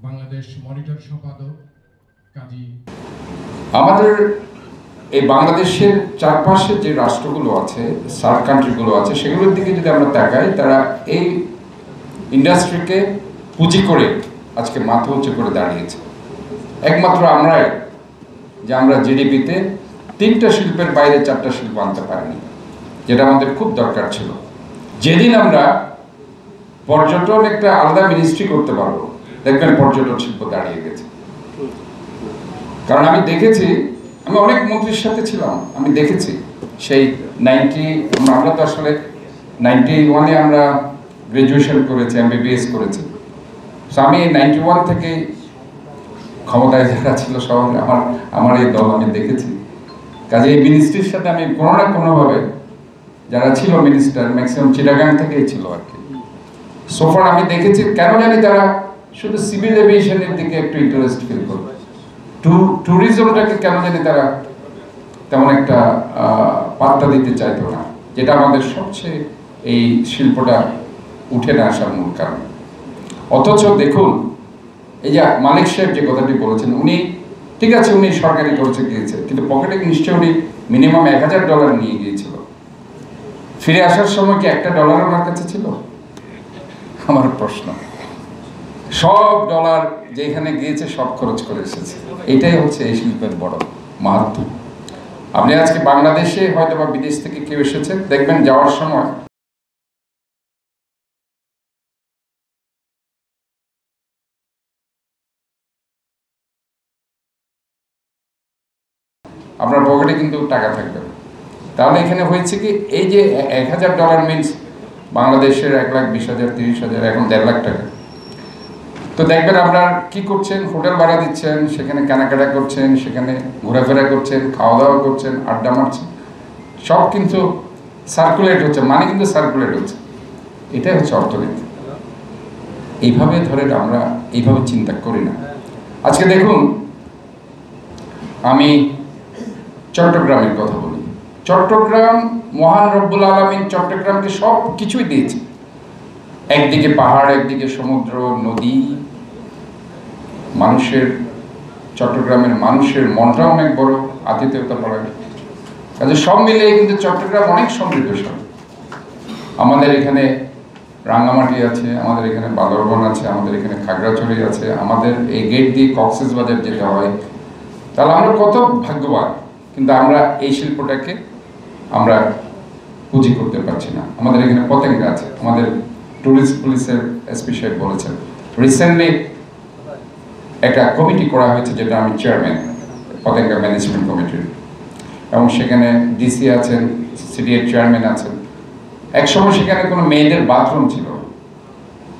Bangladesh monitor সম্পাদক কাজী। আমাদের এই বাংলাদেশের চারপাশে যে রাষ্ট্রগুলো আছে, সার্ক কান্ট্রিগুলো আছে, সেগুলোর দিকে যদি আমরা তাকাই, তারা এই ইন্ডাস্ট্রিকে পুঁজি করে আজকে মাথা উঁচু করে দাঁড়িয়েছে। একমাত্র আমরাই যে আমরা জিডিপিতে 3টা শিল্পের বাইরে 4টা শিল্প আনতে পারিনি, যেটা আমাদের খুব দরকার ছিল। যেদিন আমরা পর্যটন একটা আলাদা মিনিস্ট্রি করতে পারবো, দেখবেন পর্যটন শিল্প দাঁড়িয়ে গেছে। কারণ আমি দেখেছি, আমি অনেক মন্ত্রীর সাথে ছিলাম, আমি দেখেছি সেই আমরা তো আসলে 91-এ আমরা গ্রাজুয়েশন করেছি, MBBS করেছি। আমি 91 থেকে ক্ষমতায় যারা ছিল শহরে আমার এই দল আমি দেখেছি। কাজে এই মিনিস্ট্রির সাথে আমি কোনো না কোনোভাবে, যারা ছিল মিনিস্টার ম্যাক্সিমাম চিটাগাং থেকেই ছিল আর কি। সোফার আমি দেখেছি কেন জানি তারা শুধু সিভিল এভিয়েশনের দিকে একটু ইন্টারেস্ট ফিল করবে, ট্যুরিজমটাকে কেন জানি তারা তেমন একটা পাত্তা দিতে চাইতো না, যেটা আমাদের সবচেয়ে এই শিল্পটা উঠে না আসার মূল কারণ। অথচ দেখুন, এই যে মালিক সাহেব যে কথাটি বলেছেন, উনি ঠিক আছে, উনি সরকারি খরচে গিয়েছেন, কিন্তু পকেটে নিশ্চয়ই উনি মিনিমাম $1000 নিয়ে গিয়েছিল। ফিরে আসার সময় কি $1 ওনার কাছে ছিল? আমার প্রশ্ন। সব ডলার যেখানে গিয়েছে সব খরচ করে এসেছে। এটাই হচ্ছে এই শিল্পের বড় মাহাত্ম্য। আপনি আজকে বাংলাদেশে হয়তো বা বিদেশ থেকে কেউ এসেছে, দেখবেন যাওয়ার সময় আপনার পকেটে কিন্তু টাকা থাকবে। তাহলে এখানে হয়েছে কি, এই যে $1000 মিনস বাংলাদেশের 1,20,000 30,000, এখন 1.5 লাখ টাকা। তো দেখবেন আপনার কি করছেন, হোটেল ভাড়া দিচ্ছেন, সেখানে কেনাকাটা করছেন, সেখানে ঘোরাফেরা করছেন, খাওয়া দাওয়া করছেন, আড্ডা মারছেন, সব কিন্তু সার্কুলেট হচ্ছে, মানে কিন্তু সার্কুলেট হচ্ছে। এটাই হচ্ছে অর্থনীতি। এইভাবে ধরেন আমরা এইভাবে চিন্তা করি না। আজকে দেখুন, আমি চট্টগ্রামের কথা বলি। চট্টগ্রাম, মহান রব্বুল আলামিন চট্টগ্রামকে সব কিছুই দিয়েছে। একদিকে পাহাড়, একদিকে সমুদ্র, নদী, মানুষের, চট্টগ্রামের মানুষের মনটাও অনেক বড়, আতিথেয়তা পড়ে। কাজে সব মিলিয়ে কিন্তু চট্টগ্রাম অনেক সমৃদ্ধশালী। আমাদের এখানে রাঙ্গামাটি আছে, আমাদের এখানে বান্দরবান আছে, আমাদের এখানে খাগড়াছড়ি আছে, আমাদের এই গেট দিয়ে কক্সবাজার যেতে হয়। তাহলে আমরা কত ভাগ্যবান, কিন্তু আমরা এই শিল্পটাকে আমরা পুঁজি করতে পারছি না। আমাদের এখানে পতেঙ্গা আছে, আমাদের ট্যুরিস্ট পুলিশের এসপি সাহেব বলেছেন, রিসেন্টলি একটা কমিটি করা হয়েছে, যেটা আমি চেয়ারম্যান পতেঙ্গা ম্যানেজমেন্ট কমিটির, এবং সেখানে ডিসি আছেন, সিডিএর চেয়ারম্যান আছেন। একসময় সেখানে কোনো মেয়েদের বাথরুম ছিল,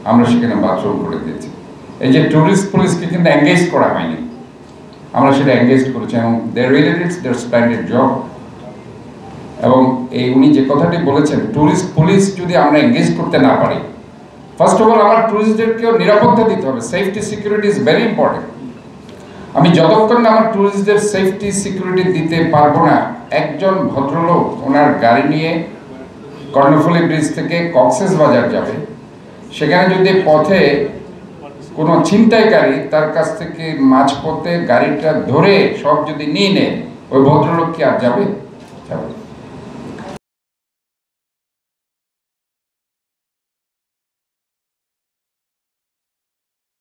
আমরা সেখানে বাথরুম করে দিয়েছি। এই যে ট্যুরিস্ট পুলিশকে কিন্তু এঙ্গেজ করা হয়নি, আমরা সেটা এঙ্গেজ করেছি, এবং দেয়ার রিলেটিভস দেয়ার স্প্লেন্ডেড জব। এবং এই উনি যে কথাটি বলেছেন, ট্যুরিস্ট পুলিশ যদি আমরা এঙ্গেজ করতে না পারি, ফার্স্ট অফ অল আমার ট্যুরিস্টদেরকেও নিরাপত্তা দিতে হবে। Safety security is very important. আমি যতক্ষণ না আমার ট্যুরিস্টদের সেফটি সিকিউরিটি দিতে পারবো না, একজন ভদ্রলোক ওনার গাড়ি নিয়ে কর্ণফুলী ব্রিজ থেকে কক্সবাজার যাবে, সেখানে যদি পথে কোনো ছিনতাইকারী তার কাছ থেকে মাঝপথে গাড়িটা ধরে সব যদি নিয়ে নেয়, ওই ভদ্রলোক কি আর যাবে?